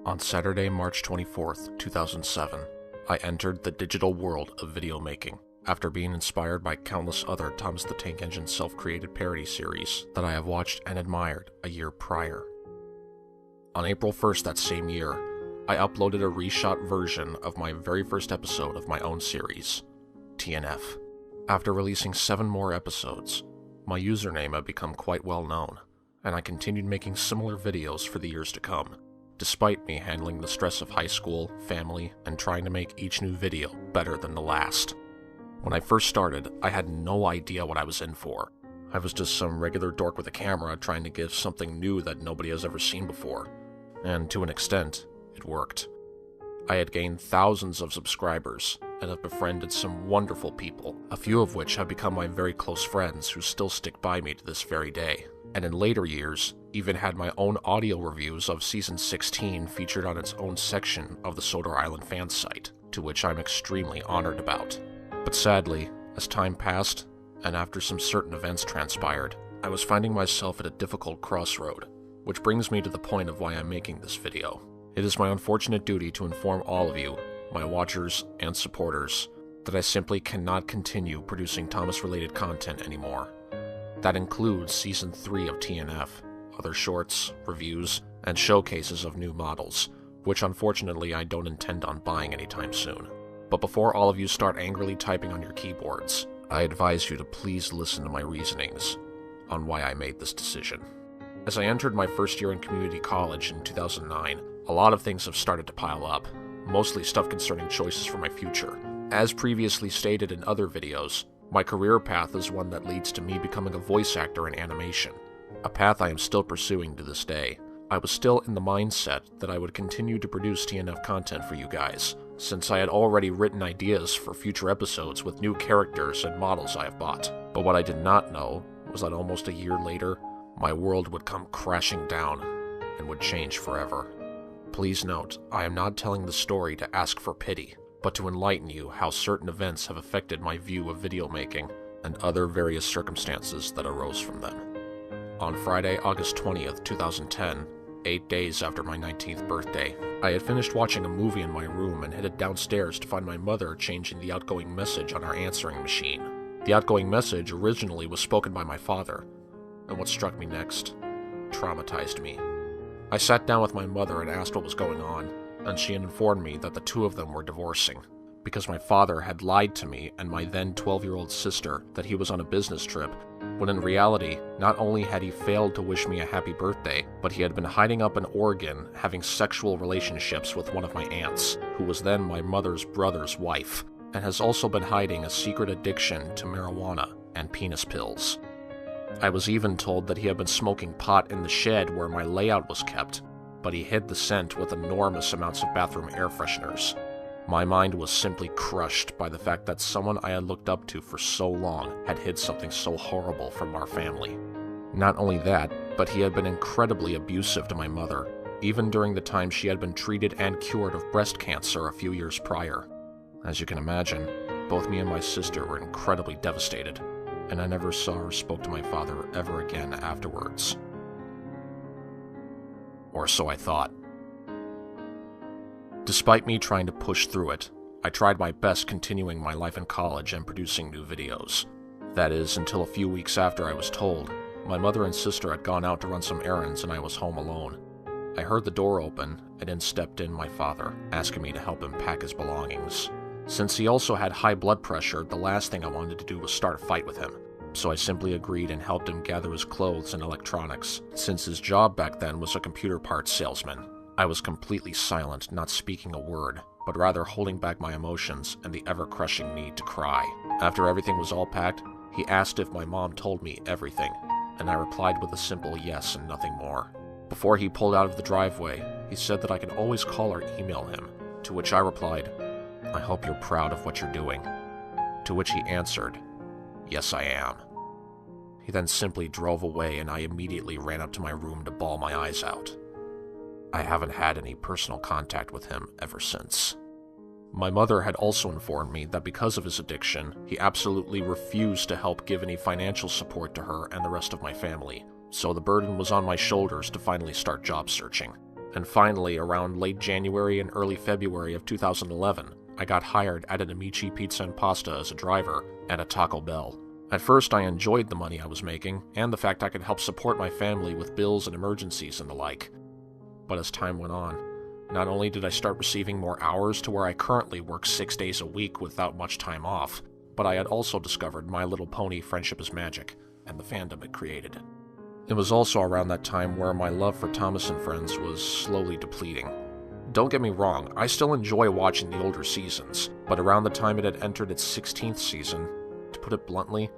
On Saturday, March 24th, 2007, I entered the digital world of video making, after being inspired by countless other Thomas the Tank Engine self-created parody series that I have watched and admired a year prior. On April 1st that same year, I uploaded a reshot version of my very first episode of my own series, TNF. After releasing 7 more episodes, my username had become quite well known, and I continued making similar videos for the years to come, despite me handling the stress of high school, family, and trying to make each new video better than the last. When I first started, I had no idea what I was in for. I was just some regular dork with a camera trying to give something new that nobody has ever seen before. And to an extent, it worked. I had gained thousands of subscribers, and have befriended some wonderful people, a few of which have become my very close friends who still stick by me to this very day. And in later years, even had my own audio reviews of Season 16 featured on its own section of the Sodor Island fan site, to which I'm extremely honored about. But sadly, as time passed, and after some certain events transpired, I was finding myself at a difficult crossroad, which brings me to the point of why I'm making this video. It is my unfortunate duty to inform all of you, my watchers and supporters, that I simply cannot continue producing Thomas-related content anymore. That includes Season 3 of TNF, other shorts, reviews, and showcases of new models, which unfortunately I don't intend on buying anytime soon. But before all of you start angrily typing on your keyboards, I advise you to please listen to my reasonings on why I made this decision. As I entered my first year in community college in 2009, a lot of things have started to pile up, mostly stuff concerning choices for my future. As previously stated in other videos, my career path is one that leads to me becoming a voice actor in animation, a path I am still pursuing to this day. I was still in the mindset that I would continue to produce TNF content for you guys, since I had already written ideas for future episodes with new characters and models I have bought. But what I did not know was that almost a year later, my world would come crashing down and would change forever. Please note, I am not telling the story to ask for pity, but to enlighten you how certain events have affected my view of video making and other various circumstances that arose from them. On Friday, August 20th, 2010, 8 days after my 19th birthday, I had finished watching a movie in my room and headed downstairs to find my mother changing the outgoing message on our answering machine. The outgoing message originally was spoken by my father, and what struck me next traumatized me. I sat down with my mother and asked what was going on, and she had informed me that the two of them were divorcing, because my father had lied to me and my then 12-year-old sister that he was on a business trip, when in reality, not only had he failed to wish me a happy birthday, but he had been hiding up in Oregon having sexual relationships with one of my aunts, who was then my mother's brother's wife, and has also been hiding a secret addiction to marijuana and penis pills. I was even told that he had been smoking pot in the shed where my layout was kept, but he hid the scent with enormous amounts of bathroom air fresheners. My mind was simply crushed by the fact that someone I had looked up to for so long had hid something so horrible from our family. Not only that, but he had been incredibly abusive to my mother, even during the time she had been treated and cured of breast cancer a few years prior. As you can imagine, both me and my sister were incredibly devastated, and I never saw or spoke to my father ever again afterwards. Or so I thought. Despite me trying to push through it, I tried my best continuing my life in college and producing new videos. That is, until a few weeks after I was told my mother and sister had gone out to run some errands and I was home alone. I heard the door open, and in stepped in my father, asking me to help him pack his belongings. Since he also had high blood pressure, the last thing I wanted to do was start a fight with him, so I simply agreed and helped him gather his clothes and electronics, since his job back then was a computer parts salesman. I was completely silent, not speaking a word, but rather holding back my emotions and the ever-crushing need to cry. After everything was all packed, he asked if my mom told me everything, and I replied with a simple yes and nothing more. Before he pulled out of the driveway, he said that I could always call or email him, to which I replied, "I hope you're proud of what you're doing." To which he answered, "Yes, I am." He then simply drove away, and I immediately ran up to my room to bawl my eyes out. I haven't had any personal contact with him ever since. My mother had also informed me that because of his addiction, he absolutely refused to help give any financial support to her and the rest of my family, so the burden was on my shoulders to finally start job searching. And finally, around late January and early February of 2011, I got hired at an Amici Pizza and Pasta as a driver at a Taco Bell. At first, I enjoyed the money I was making, and the fact I could help support my family with bills and emergencies and the like. But as time went on, not only did I start receiving more hours to where I currently work 6 days a week without much time off, but I had also discovered My Little Pony Friendship is Magic, and the fandom it created. It was also around that time where my love for Thomas and Friends was slowly depleting. Don't get me wrong, I still enjoy watching the older seasons, but around the time it had entered its 16th season, to put it bluntly,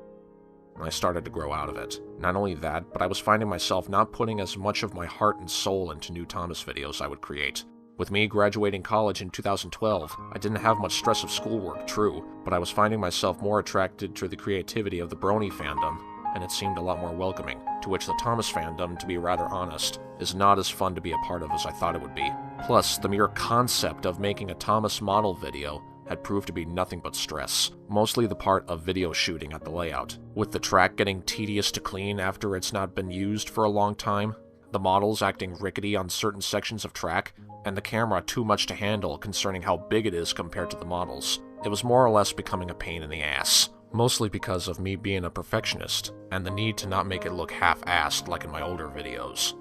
I started to grow out of it. Not only that, but I was finding myself not putting as much of my heart and soul into new Thomas videos I would create. With me graduating college in 2012, I didn't have much stress of schoolwork, true, but I was finding myself more attracted to the creativity of the Brony fandom, and it seemed a lot more welcoming, to which the Thomas fandom, to be rather honest, is not as fun to be a part of as I thought it would be. Plus, the mere concept of making a Thomas model video had proved to be nothing but stress, mostly the part of video shooting at the layout, with the track getting tedious to clean after it's not been used for a long time, the models acting rickety on certain sections of track, and the camera too much to handle concerning how big it is compared to the models. It was more or less becoming a pain in the ass, mostly because of me being a perfectionist, and the need to not make it look half-assed like in my older videos.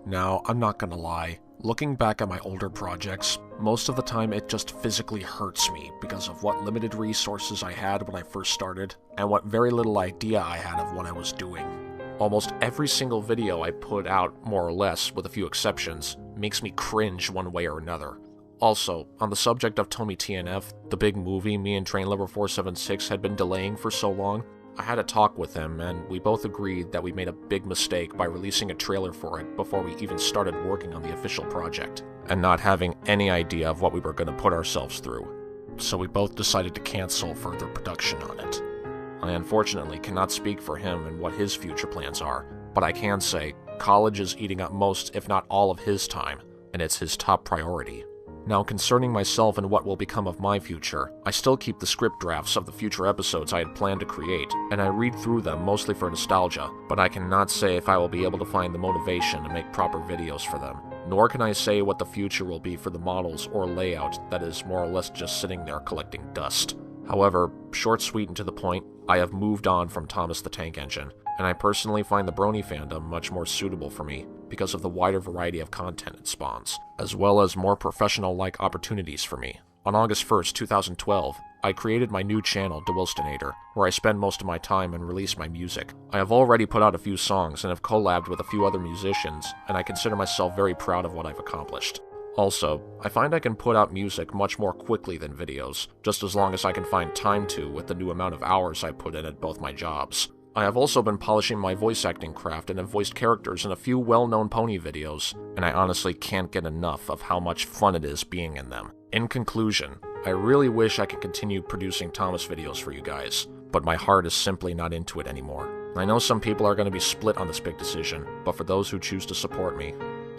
Now, I'm not gonna lie, looking back at my older projects, most of the time it just physically hurts me because of what limited resources I had when I first started, and what very little idea I had of what I was doing. Almost every single video I put out, more or less, with a few exceptions, makes me cringe one way or another. Also, on the subject of Tomy TNF, the big movie me and Train Lover 476 had been delaying for so long, I had a talk with him, and we both agreed that we made a big mistake by releasing a trailer for it before we even started working on the official project, and not having any idea of what we were going to put ourselves through. So we both decided to cancel further production on it. I unfortunately cannot speak for him and what his future plans are, but I can say college is eating up most, if not all, of his time, and it's his top priority. Now, concerning myself and what will become of my future, I still keep the script drafts of the future episodes I had planned to create, and I read through them mostly for nostalgia, but I cannot say if I will be able to find the motivation to make proper videos for them. Nor can I say what the future will be for the models or layout that is more or less just sitting there collecting dust. However, short, sweet, and to the point, I have moved on from Thomas the Tank Engine, and I personally find the Brony fandom much more suitable for me because of the wider variety of content it spawns, as well as more professional-like opportunities for me. On August 1st, 2012, I created my new channel, DeWilstonator, where I spend most of my time and release my music. I have already put out a few songs and have collabed with a few other musicians, and I consider myself very proud of what I've accomplished. Also, I find I can put out music much more quickly than videos, just as long as I can find time to with the new amount of hours I put in at both my jobs. I have also been polishing my voice acting craft and have voiced characters in a few well-known pony videos, and I honestly can't get enough of how much fun it is being in them. In conclusion, I really wish I could continue producing Thomas videos for you guys, but my heart is simply not into it anymore. I know some people are going to be split on this big decision, but for those who choose to support me,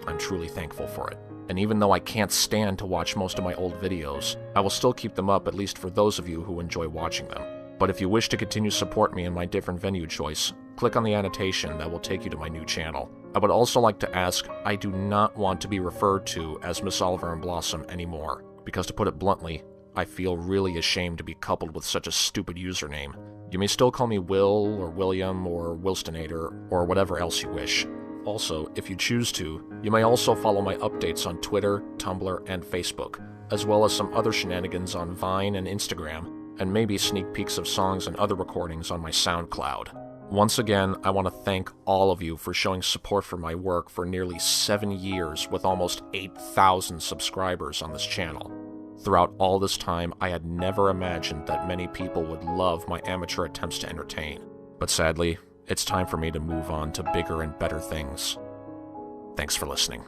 I'm truly thankful for it. And even though I can't stand to watch most of my old videos, I will still keep them up at least for those of you who enjoy watching them. But if you wish to continue to support me in my different venue choice, click on the annotation that will take you to my new channel. I would also like to ask, I do not want to be referred to as MissOliverandBlossom anymore, because to put it bluntly, I feel really ashamed to be coupled with such a stupid username. You may still call me Will, or William, or Wilstonator, or whatever else you wish. Also, if you choose to, you may also follow my updates on Twitter, Tumblr, and Facebook, as well as some other shenanigans on Vine and Instagram, and maybe sneak peeks of songs and other recordings on my SoundCloud. Once again, I want to thank all of you for showing support for my work for nearly 7 years with almost 8,000 subscribers on this channel. Throughout all this time, I had never imagined that many people would love my amateur attempts to entertain. But sadly, it's time for me to move on to bigger and better things. Thanks for listening.